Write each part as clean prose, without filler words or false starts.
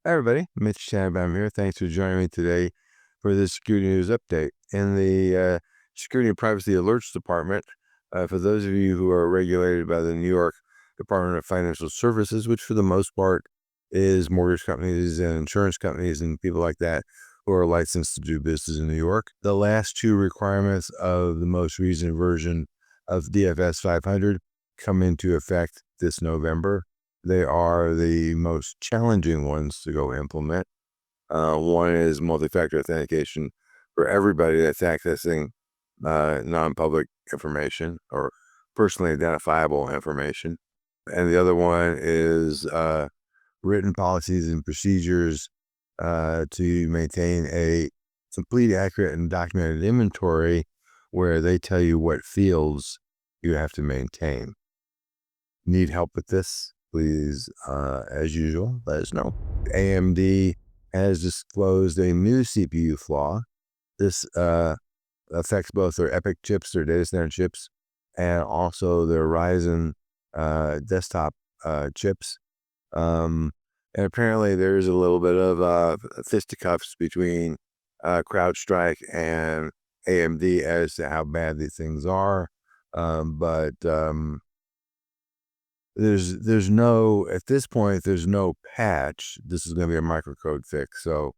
Hi, everybody. Mitch Chabam here. Thanks for joining me today for this security news update. In the Security and Privacy Alerts Department, for those of you who are regulated by the New York Department of Financial Services, which for the most part is mortgage companies and insurance companies and people like that who are licensed to do business in New York, the last two requirements of the most recent version of DFS 500 come into effect this November. They are the most challenging ones to go implement. One is multi-factor authentication for everybody that's accessing non-public information or personally identifiable information. And the other one is written policies and procedures to maintain a complete, accurate, and documented inventory where they tell you what fields you have to maintain. Need help with this? Please, as usual, let us know. AMD has disclosed a new CPU flaw. This affects both their EPYC chips, their data center chips, and also their Ryzen desktop chips. And apparently there's a little bit of fisticuffs between CrowdStrike and AMD as to how bad these things are. But there's no, at this point, there's no patch. This is going to be a microcode fix. So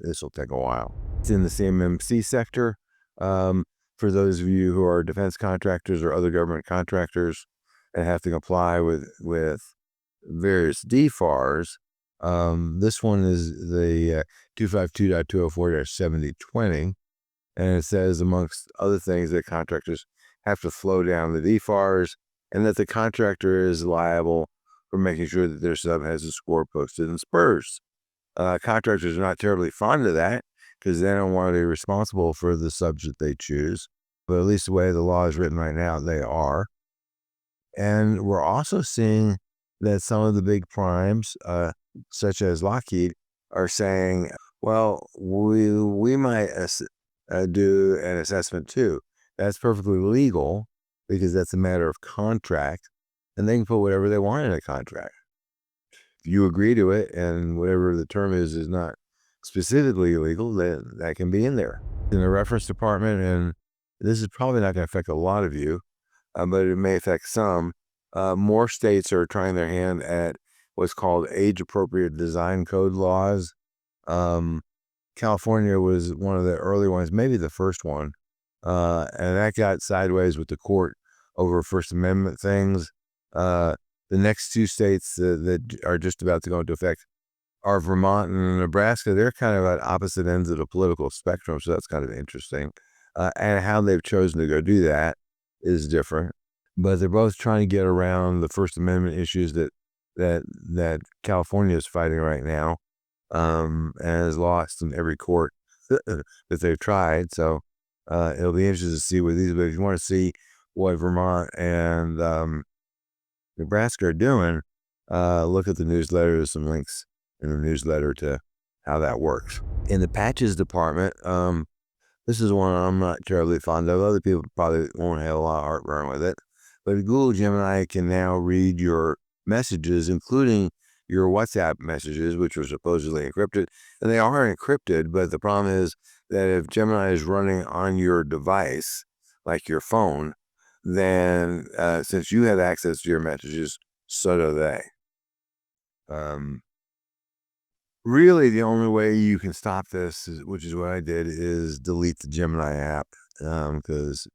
this will take a while. It's in the CMMC sector. For those of you who are defense contractors or other government contractors and have to comply with various DFARs, this one is the 252.204-7020. And it says, amongst other things, that contractors have to flow down the DFARs and that the contractor is liable for making sure that their sub has a score posted in Spurs. Contractors are not terribly fond of that because they don't want to be responsible for the subs that they choose. But at least the way the law is written right now, they are. And we're also seeing that some of the big primes, such as Lockheed, are saying, well, we might do an assessment too. That's perfectly legal because that's a matter of contract, and they can put whatever they want in a contract. If you agree to it and whatever the term is not specifically illegal, then that can be in there. In the reference department, and this is probably not going to affect a lot of you, but it may affect some. More states are trying their hand at what's called age-appropriate design code laws. California was one of the early ones, maybe the first one, and that got sideways with the court over First Amendment things. The next two states that are just about to go into effect are Vermont and Nebraska. They're kind of at opposite ends of the political spectrum, so that's kind of interesting. And how they've chosen to go do that is different. But they're both trying to get around the First Amendment issues that California is fighting right now, and has lost in every court that they've tried. So it'll be interesting to see what these. But if you want to see what Vermont and Nebraska are doing, look at the newsletter. There's some links in the newsletter to how that works. In the patches department, this is one I'm not terribly fond of. Other people probably won't have a lot of heartburn with it. But Google Gemini can now read your messages, including your WhatsApp messages, which are supposedly encrypted. And they are encrypted, but the problem is that if Gemini is running on your device, like your phone, then since you have access to your messages, so do they. Really, the only way you can stop this, which is what I did, is delete the Gemini app, because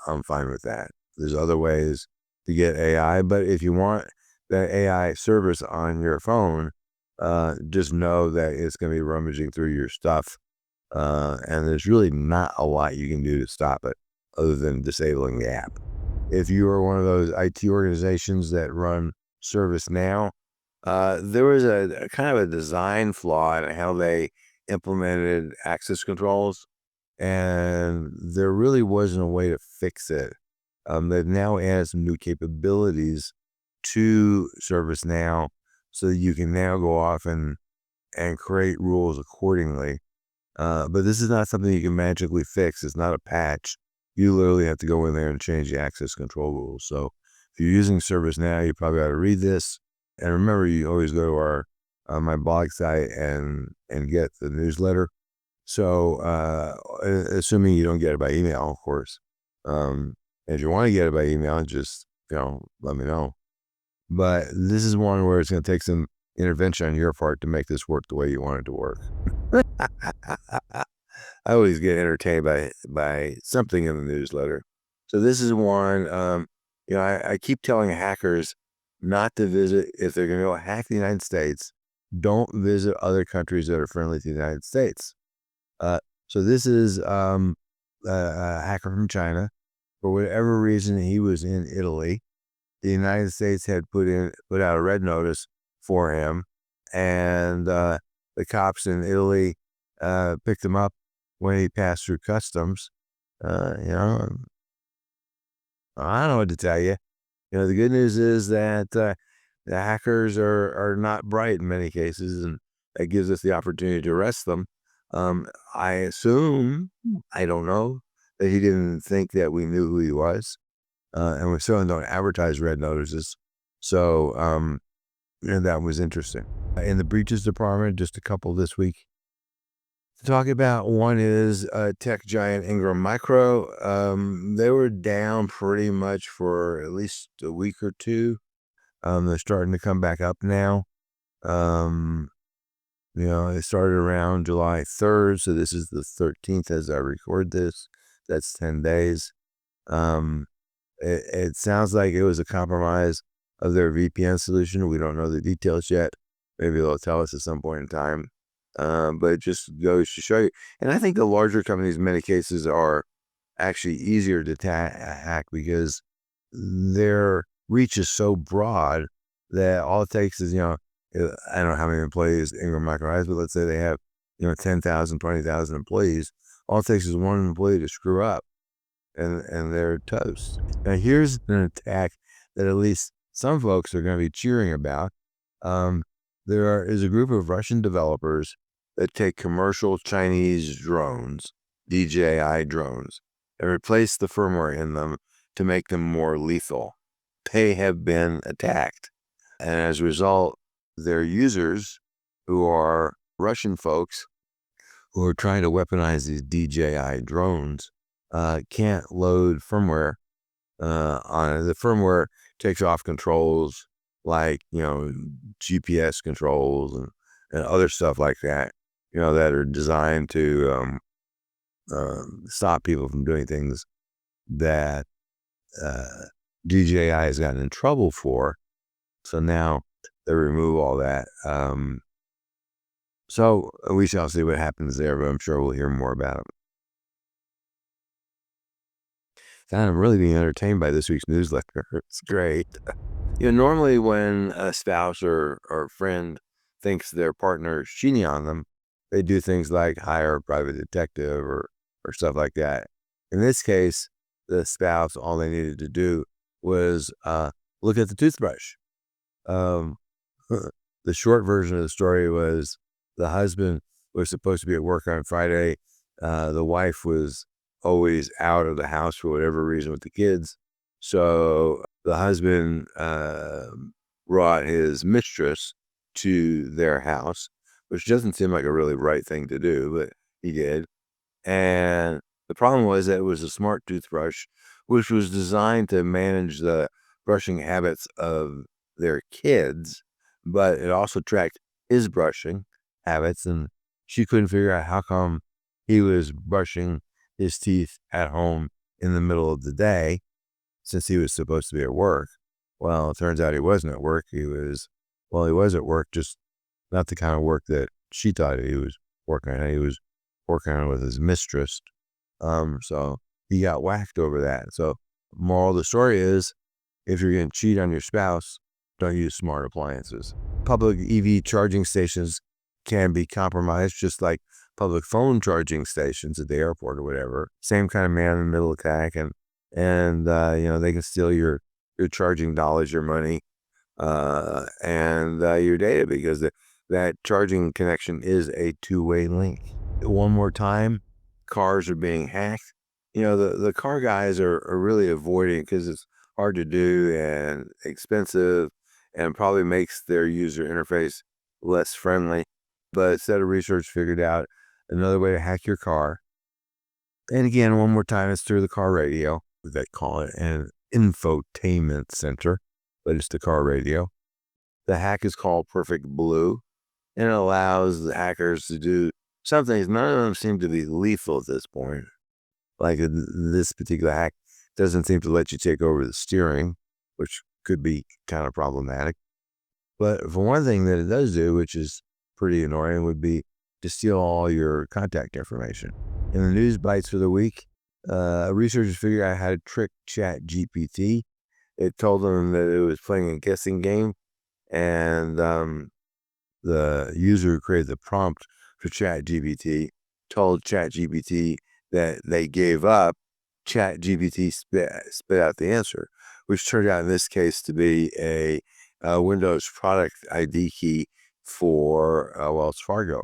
I'm fine with that. There's other ways to get AI, but if you want that AI service on your phone, just know that it's going to be rummaging through your stuff, and there's really not a lot you can do to stop it other than disabling the app. If you are one of those IT organizations that run ServiceNow, there was a kind of a design flaw in how they implemented access controls, and there really wasn't a way to fix it. They've now added some new capabilities to ServiceNow so that you can now go off and create rules accordingly. But this is not something you can magically fix. It's not a patch. You literally have to go in there and change the access control rules. So if you're using ServiceNow, you probably ought to read this. And remember, you always go to our on my blog site and get the newsletter. So, assuming you don't get it by email, of course. If you want to get it by email, just, let me know. But this is one where it's going to take some intervention on your part to make this work the way you want it to work. I always get entertained by something in the newsletter. So this is one, I keep telling hackers not to visit, if they're going to go hack the United States, don't visit other countries that are friendly to the United States. So this is a hacker from China. For whatever reason, he was in Italy. The United States had put out a red notice for him, and the cops in Italy picked him up when he passed through customs. I don't know what to tell you. The good news is that the hackers are not bright in many cases, and that gives us the opportunity to arrest them. I assume, I don't know, that he didn't think that we knew who he was. And we certainly don't advertise red notices. So, that was interesting. In the breaches department, just a couple this week to talk about. One is tech giant Ingram Micro. They were down pretty much for at least a week or two. They're starting to come back up now. It started around July 3rd, so this is the 13th as I record this. That's 10 days. It sounds like it was a compromise of their VPN solution. We don't know the details yet. Maybe they'll tell us at some point in time. But it just goes to show you. And I think the larger companies in many cases are actually easier to hack because their reach is so broad that all it takes is, I don't know how many employees Ingram Micro has, but let's say they have, 10,000, 20,000 employees. All it takes is one employee to screw up and they're toast. Now, here's an attack that at least some folks are going to be cheering about. There is a group of Russian developers that take commercial Chinese drones, DJI drones, and replace the firmware in them to make them more lethal. They have been attacked. And as a result, their users, who are Russian folks who are trying to weaponize these DJI drones, can't load firmware on it. The firmware takes off controls like, GPS controls and other stuff like that, that are designed to stop people from doing things that DJI has gotten in trouble for. So now they remove all that. So we shall see what happens there, but I'm sure we'll hear more about it. I'm really being entertained by this week's newsletter. It's great. Normally when a spouse or friend thinks their partner is cheating on them, they do things like hire a private detective or stuff like that. In this case, the spouse, all they needed to do was look at the toothbrush. The short version of the story was the husband was supposed to be at work on Friday. The wife was always out of the house for whatever reason with the kids. So the husband brought his mistress to their house, which doesn't seem like a really right thing to do, but he did. And the problem was that it was a smart toothbrush, which was designed to manage the brushing habits of their kids, but it also tracked his brushing habits. And she couldn't figure out how come he was brushing his teeth at home in the middle of the day since he was supposed to be at work. Well, it turns out he wasn't at work. He was at work, just not the kind of work that she thought he was working on. He was working on with his mistress. So he got whacked over that. So moral of the story is, if you're going to cheat on your spouse, don't use smart appliances. Public EV charging stations can be compromised, just like public phone charging stations at the airport or whatever. Same kind of man in the middle attack, and they can steal your charging dollars, your money, and your data, because that charging connection is a two-way link. One more time, cars are being hacked. The car guys are really avoiding, because it's hard to do and expensive, and probably makes their user interface less friendly. But a set of research figured out another way to hack your car. And again, one more time, it's through the car radio. They call it an infotainment center, but it's the car radio. The hack is called Perfect Blue, and it allows the hackers to do some things. None of them seem to be lethal at this point. Like this particular hack doesn't seem to let you take over the steering, which could be kind of problematic. But for one thing that it does do, which is pretty annoying, would be to steal all your contact information. In the news bites for the week, researchers figured out how to trick ChatGPT. It told them that it was playing a guessing game, and the user who created the prompt for ChatGPT told ChatGPT that they gave up. ChatGPT spit out the answer, which turned out in this case to be a Windows product ID key for Wells Fargo.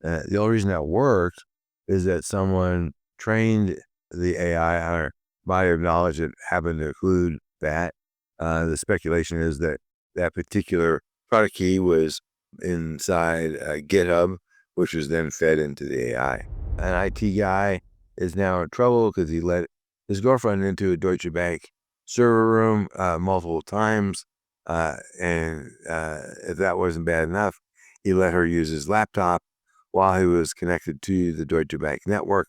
The only reason that worked is that someone trained the AI on a body of knowledge that happened to include that. The speculation is that that particular product key was inside GitHub, which was then fed into the AI. An IT guy is now in trouble because he let his girlfriend into a Deutsche Bank server room multiple times. And if that wasn't bad enough, he let her use his laptop while he was connected to the Deutsche Bank network.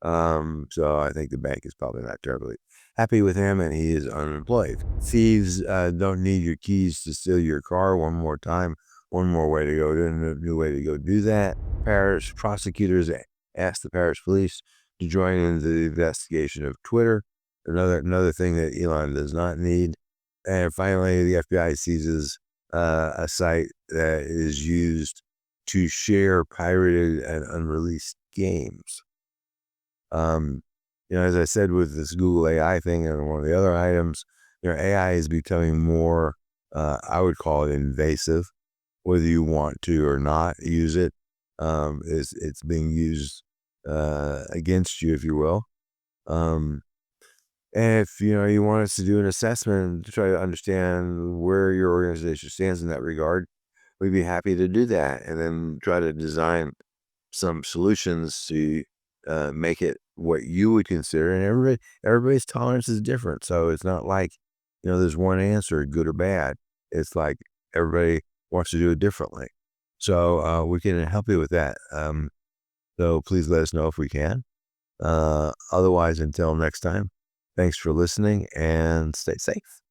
So I think the bank is probably not terribly happy with him, and he is unemployed. Thieves don't need your keys to steal your car. One more time, one more way to go, a new way to go do that. Paris prosecutors asked the Paris police to join in the investigation of Twitter, another thing that Elon does not need. And finally, the FBI seizes a site that is used to share pirated and unreleased games. As I said with this Google AI thing and one of the other items, AI is becoming more, I would call it invasive, whether you want to or not use it. It's being used against you, if you will. And if you want us to do an assessment to try to understand where your organization stands in that regard, we'd be happy to do that, and then try to design some solutions to make it what you would consider. And everybody's tolerance is different, so it's not like there's one answer, good or bad. It's like everybody wants to do it differently. So we can help you with that. So please let us know if we can. Otherwise, until next time, thanks for listening and stay safe.